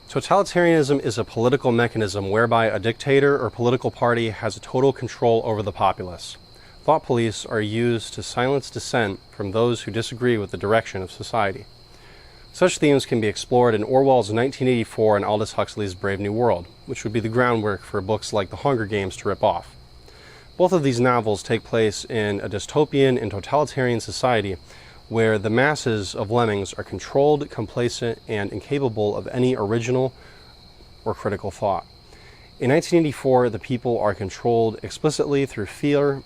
Totalitarianism is a political mechanism whereby a dictator or political party has total control over the populace. Thought police are used to silence dissent from those who disagree with the direction of society. Such themes can be explored in Orwell's 1984 and Aldous Huxley's Brave New World, which would be the groundwork for books like The Hunger Games to rip off. Both of these novels take place in a dystopian and totalitarian society where the masses of lemmings are controlled, complacent, and incapable of any original or critical thought. In 1984, the people are controlled explicitly through fear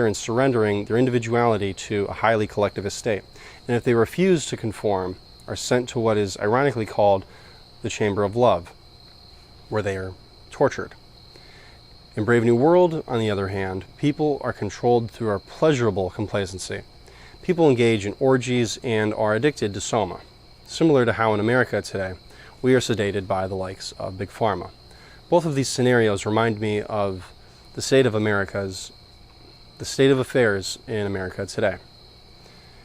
and surrendering their individuality to a highly collectivist state. And if they refuse to conform, are sent to what is ironically called the Chamber of Love, where they are tortured. In Brave New World, on the other hand, people are controlled through a pleasurable complacency. People engage in orgies and are addicted to soma, similar to how in America today we are sedated by the likes of Big Pharma. Both of these scenarios remind me of the state of affairs in America today.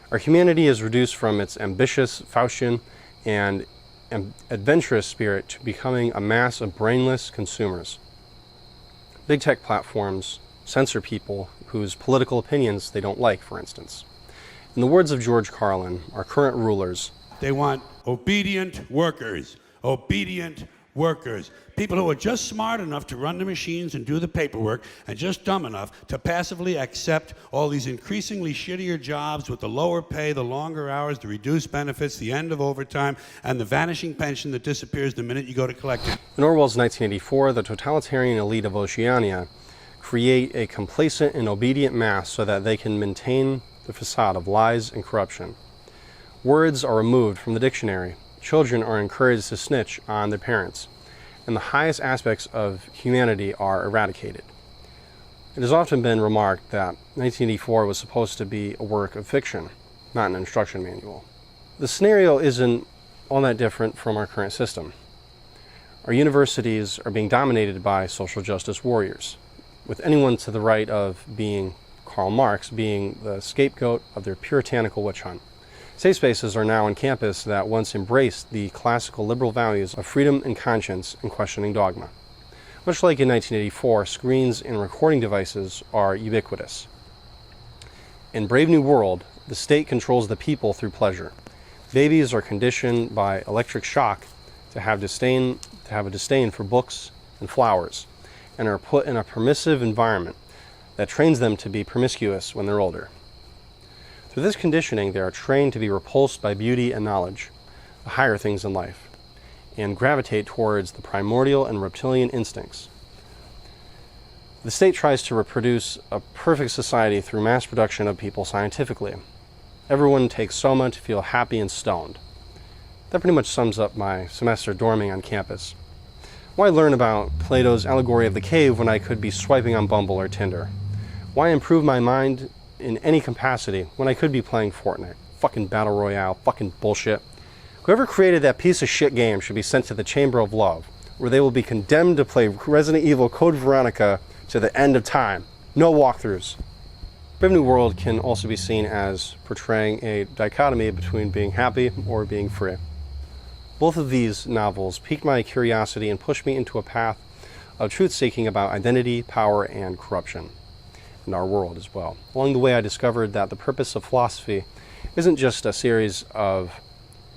Our humanity is reduced from its ambitious, Faustian, and adventurous spirit to becoming a mass of brainless consumers. Big tech platforms censor people whose political opinions they don't like, for instance. In the words of George Carlin, our current rulers, they want obedient workers, people who are just smart enough to run the machines and do the paperwork and just dumb enough to passively accept all these increasingly shittier jobs with the lower pay, the longer hours, the reduced benefits, the end of overtime, and the vanishing pension that disappears the minute you go to collect it. In Orwell's 1984, the totalitarian elite of Oceania create a complacent and obedient mass so that they can maintain the facade of lies and corruption. Words are removed from the dictionary. Children are encouraged to snitch on their parents, and the highest aspects of humanity are eradicated. It has often been remarked that 1984 was supposed to be a work of fiction, not an instruction manual. The scenario isn't all that different from our current system. Our universities are being dominated by social justice warriors, with anyone to the right of being Karl Marx being the scapegoat of their puritanical witch hunt. Safe spaces are now on campus that once embraced the classical liberal values of freedom and conscience and questioning dogma. Much like in 1984, screens and recording devices are ubiquitous. In Brave New World, the state controls the people through pleasure. Babies are conditioned by electric shock to have a disdain for books and flowers, and are put in a permissive environment that trains them to be promiscuous when they're older. Through this conditioning, they are trained to be repulsed by beauty and knowledge, the higher things in life, and gravitate towards the primordial and reptilian instincts. The state tries to reproduce a perfect society through mass production of people scientifically. Everyone takes soma to feel happy and stoned. That pretty much sums up my semester dorming on campus. Why learn about Plato's allegory of the cave when I could be swiping on Bumble or Tinder? Why improve my mind in any capacity when I could be playing Fortnite? Fucking Battle Royale, fucking bullshit. Whoever created that piece of shit game should be sent to the Chamber of Love, where they will be condemned to play Resident Evil Code Veronica to the end of time. No walkthroughs. Brave New World can also be seen as portraying a dichotomy between being happy or being free. Both of these novels piqued my curiosity and pushed me into a path of truth-seeking about identity, power, and corruption in our world as well. Along the way, I discovered that the purpose of philosophy isn't just a series of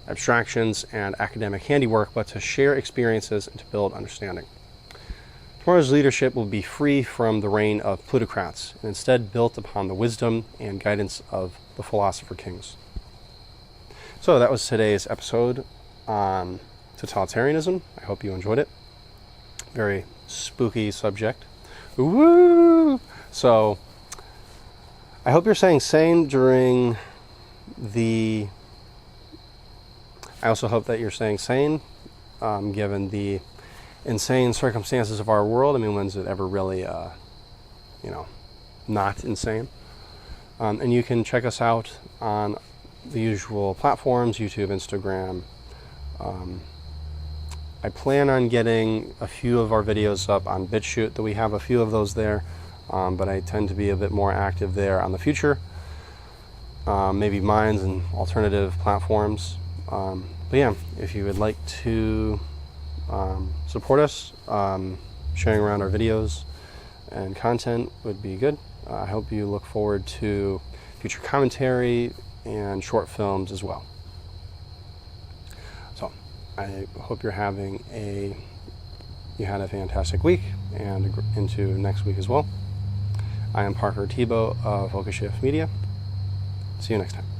abstractions and academic handiwork, but to share experiences and to build understanding. Tomorrow's leadership will be free from the reign of plutocrats and instead built upon the wisdom and guidance of the philosopher kings. So that was today's episode on totalitarianism. I hope you enjoyed it. Very spooky subject. Woo! So, I hope you're staying sane during the... I also hope that you're staying sane, given the insane circumstances of our world. I mean, when's it ever really, not insane? And you can check us out on the usual platforms, YouTube, Instagram. I plan on getting a few of our videos up on BitChute, though we have a few of those there. But I tend to be a bit more active there on the future. Maybe Minds and alternative platforms. But yeah, if you would like to support us. Sharing around our videos and content would be good. I hope you look forward to future commentary and short films as well. So I hope you had a fantastic week and into next week as well. I am Parker Tebow of Focus Shift Media. See you next time.